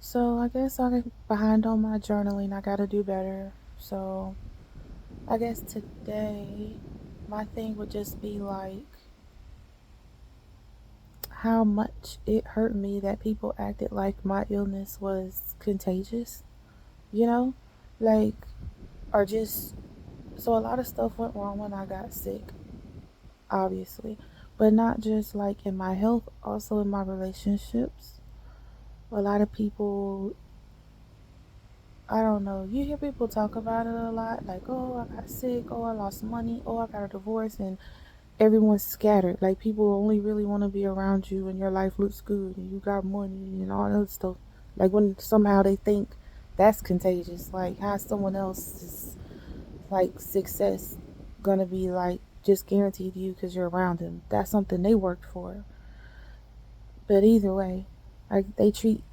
So I guess I'm behind on my journaling. I gotta do better. So I guess today my thing would just be like how much it hurt me that people acted like my illness was contagious, you know? Like, or just, so a lot of stuff went wrong when I got sick, obviously. But not just like in my health, also in my relationships. A lot of people, I don't know. You hear people talk about it a lot, like, oh, I got sick, oh, I lost money, oh, I got a divorce, and everyone's scattered. Like, people only really want to be around you, and your life looks good, and you got money, and all that stuff. Like, when somehow they think that's contagious, like, how someone else's, like, success gonna be, like, just guaranteed to you because you're around them. That's something they worked for. But either way, like, they treat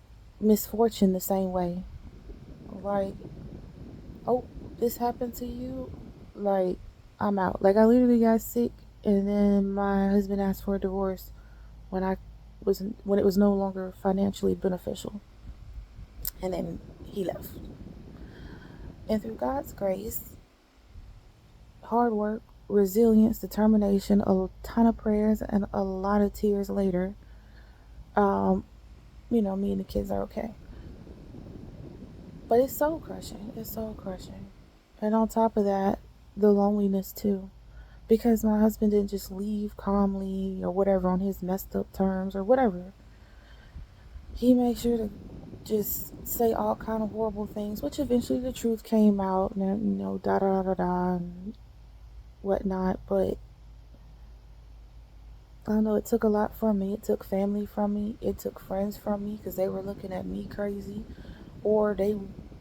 misfortune the same way. Like, oh, this happened to you, like, I'm out. Like, I literally got sick, and then my husband asked for a divorce when I when it was no longer financially beneficial, and then he left. And through God's grace, hard work, resilience, determination, a ton of prayers, and a lot of tears later, um, me and the kids are okay. But it's soul crushing. It's soul crushing. And on top of that, the loneliness too. Because my husband didn't just leave calmly or whatever on his messed up terms or whatever. He made sure to just say all kind of horrible things, which eventually the truth came out, and da da da da and whatnot. But I don't know, it took a lot from me. It took family from me. It took friends from me because they were looking at me crazy, or they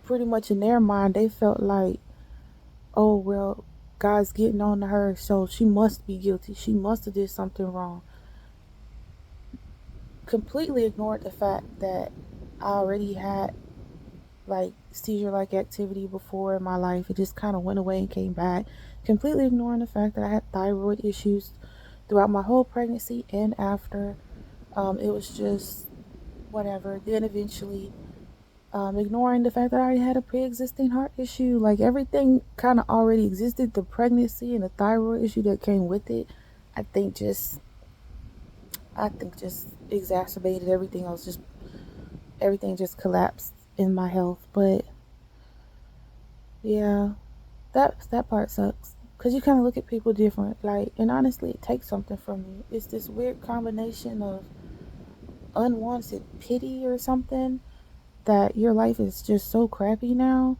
pretty much in their mind they felt like, oh well, God's getting on to her, so she must be guilty. She must have did something wrong. Completely ignored the fact that I already had like seizure like activity before in my life. It just kind of went away and came back. Completely ignoring the fact that I had thyroid issues throughout my whole pregnancy and after. It was just whatever. Then eventually, ignoring the fact that I already had a pre existing heart issue. Like everything kind of already existed. The pregnancy and the thyroid issue that came with it, I think just. I think just exacerbated everything else. Just everything just collapsed in my health. But yeah, that part sucks because you kind of look at people different. Like, and honestly, it takes something from you. It's this weird combination of unwanted pity or something that your life is just so crappy now,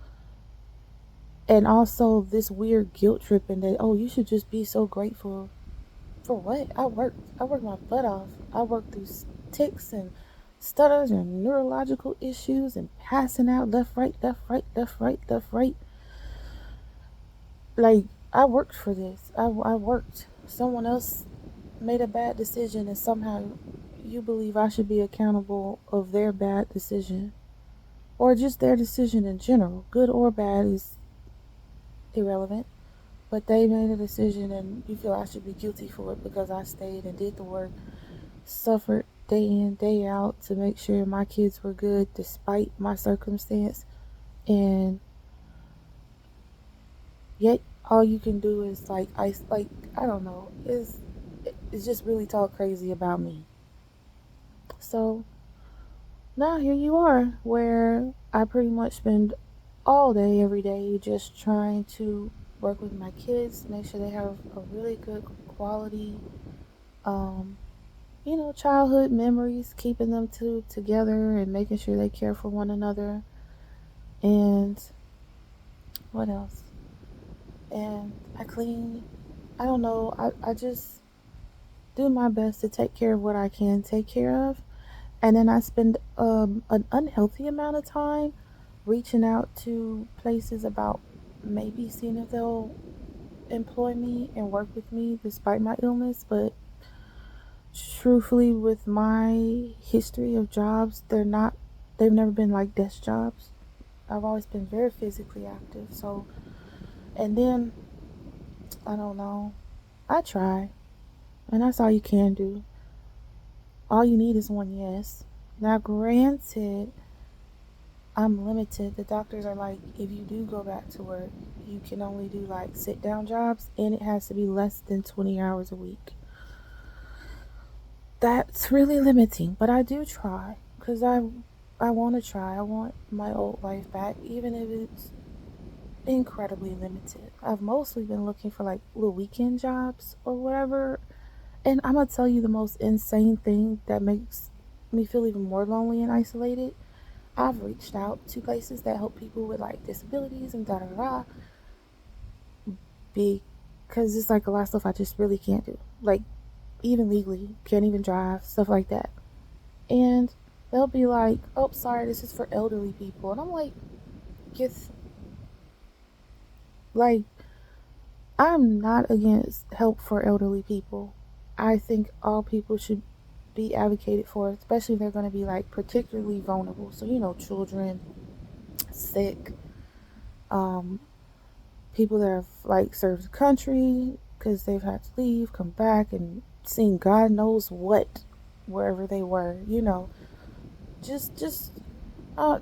and also this weird guilt tripping that, oh, you should just be so grateful for what I worked my butt off. I worked through tics and stutters and neurological issues and passing out left, right, left, right, left, right, left, right. Like, I worked for this. I worked. Someone else made a bad decision, and somehow you believe I should be accountable of their bad decision, or just their decision in general, good or bad, is irrelevant. But they made a decision, and you feel I should be guilty for it because I stayed and did the work, suffered day in, day out to make sure my kids were good despite my circumstance. And yet, all you can do is I don't know, is just really talk crazy about me. So now here you are, where I pretty much spend all day, every day, just trying to work with my kids, make sure they have a really good quality, um, childhood memories, keeping them together and making sure they care for one another. And what else? And I clean. I don't know. I just do my best to take care of what I can take care of. And then I spend an unhealthy amount of time reaching out to places about maybe seeing if they'll employ me and work with me despite my illness. But truthfully, with my history of jobs, they've never been like desk jobs. I've always been very physically active. So, and then, I don't know, I try. And that's all you can do. All you need is one yes. Now, granted, I'm limited. The doctors are like, if you do go back to work, you can only do like sit down jobs and it has to be less than 20 hours a week. That's really limiting, but I do try because I want to try. I want my old life back, even if it's incredibly limited. I've mostly been looking for like little weekend jobs or whatever. And I'm gonna tell you the most insane thing that makes me feel even more lonely and isolated. I've reached out to places that help people with like disabilities and da da da, because it's like a lot of stuff I just really can't do. Like even legally, can't even drive, stuff like that. And they'll be like, "Oh, sorry, this is for elderly people," and I'm like, "Yes, like I'm not against help for elderly people. I think all people should be advocated for, especially if they're going to be like particularly vulnerable. So children, sick, um, people that have like served the country because they've had to leave, come back, and seen God knows what wherever they were. Just just uh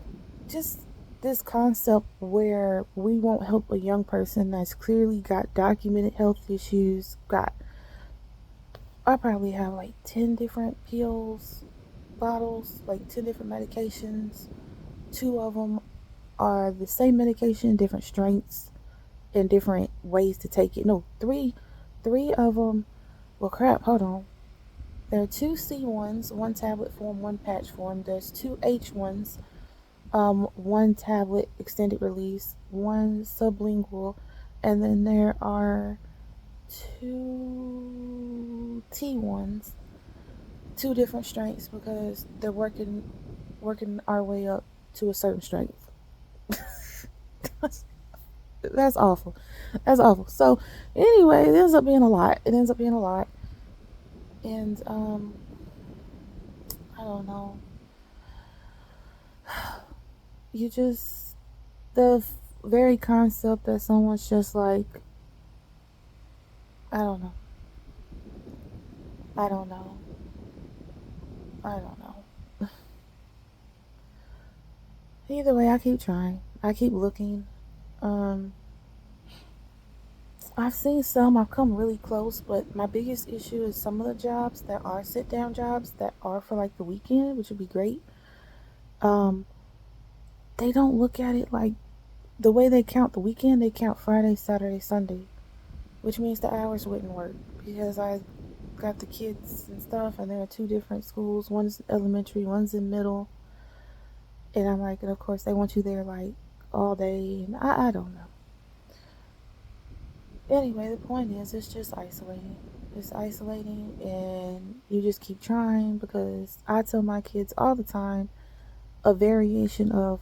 just this concept where we won't help a young person that's clearly got documented health issues. Got I probably have like 10 different pills bottles, like 10 different medications. Two of them are the same medication, different strengths and different ways to take it. No, three of them. Well, crap. Hold on. There are two C ones, one tablet form, one patch form. There's two H ones, one tablet extended release, one sublingual, and then there are two T ones, two different strengths because they're working our way up to a certain strength. That's awful. That's awful. So anyway, it ends up being a lot. It ends up being a lot, and I don't know. You just very concept that someone's just like, I don't know. I don't know. I don't know. Either way, I keep trying. I keep looking. Um, I've seen some. I've come really close, but my biggest issue is some of the jobs that are sit down jobs that are for like the weekend, which would be great. Um, they don't look at it like the way they count the weekend. They count Friday, Saturday, Sunday, which means the hours wouldn't work because I got the kids and stuff, and there are two different schools. One's elementary, one's in middle, and I'm like, and of course they want you there like all day, and I don't know. Anyway, the point is, it's just isolating. It's isolating, and you just keep trying because I tell my kids all the time a variation of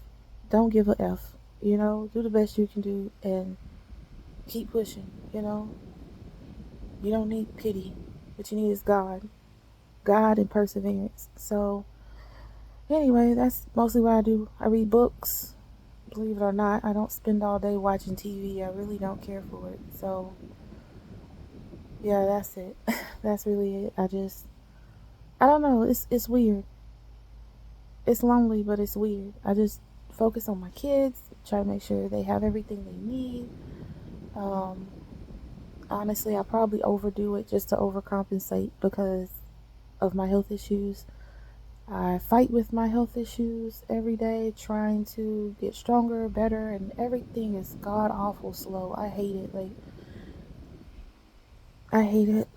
don't give a F, do the best you can do and keep pushing, You don't need pity. What you need is God. God and perseverance. So, anyway, that's mostly what I do. I read books. Believe it or not, I don't spend all day watching TV. I really don't care for it. So, yeah, that's it. That's really it. I don't know. It's weird. It's lonely, but it's weird. I just focus on my kids, try to make sure they have everything they need. Um, Honestly, I probably overdo it just to overcompensate because of my health issues. I fight with my health issues every day, trying to get stronger, better, and everything is god awful slow. I hate it. Like, I hate it,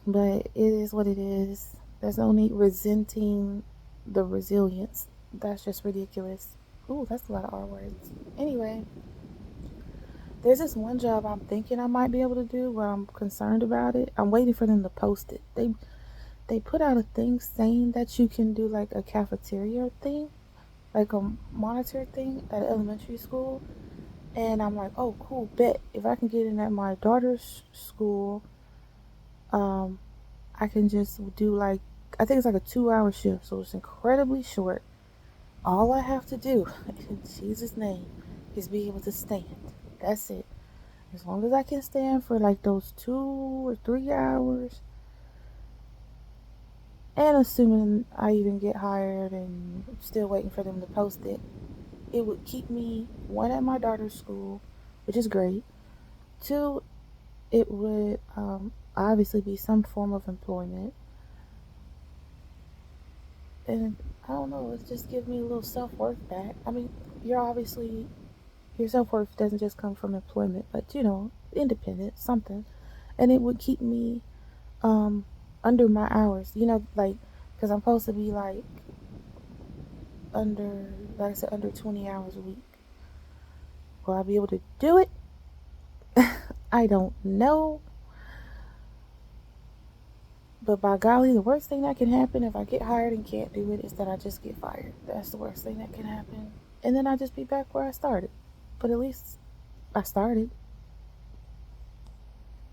but it is what it is. There's no need resenting the resilience. That's just ridiculous. Ooh, that's a lot of R words. Anyway, there's this one job I'm thinking I might be able to do, but I'm concerned about it. I'm waiting for them to post it. They put out a thing saying that you can do like a cafeteria thing, like a monitor thing at elementary school. And I'm like, oh, cool, bet. If I can get in at my daughter's school, um, I can just do like, I think it's like a 2 hour shift. So it's incredibly short. All I have to do, in Jesus' name, is be able to stand. That's it. As long as I can stand for like those 2 or 3 hours, and assuming I even get hired and still waiting for them to post it, it would keep me, one, at my daughter's school, which is great. Two, it would obviously be some form of employment. And I don't know, it just gives me a little self worth back. I mean, you're obviously, your self worth doesn't just come from employment, but independent, something. And it would keep me um under my hours, like, because I'm supposed to be like under, like I said, under 20 hours a week. Will I be able to do it? I don't know. But by golly, the worst thing that can happen if I get hired and can't do it is that I just get fired. That's the worst thing that can happen. And then I just be back where I started. But at least I started.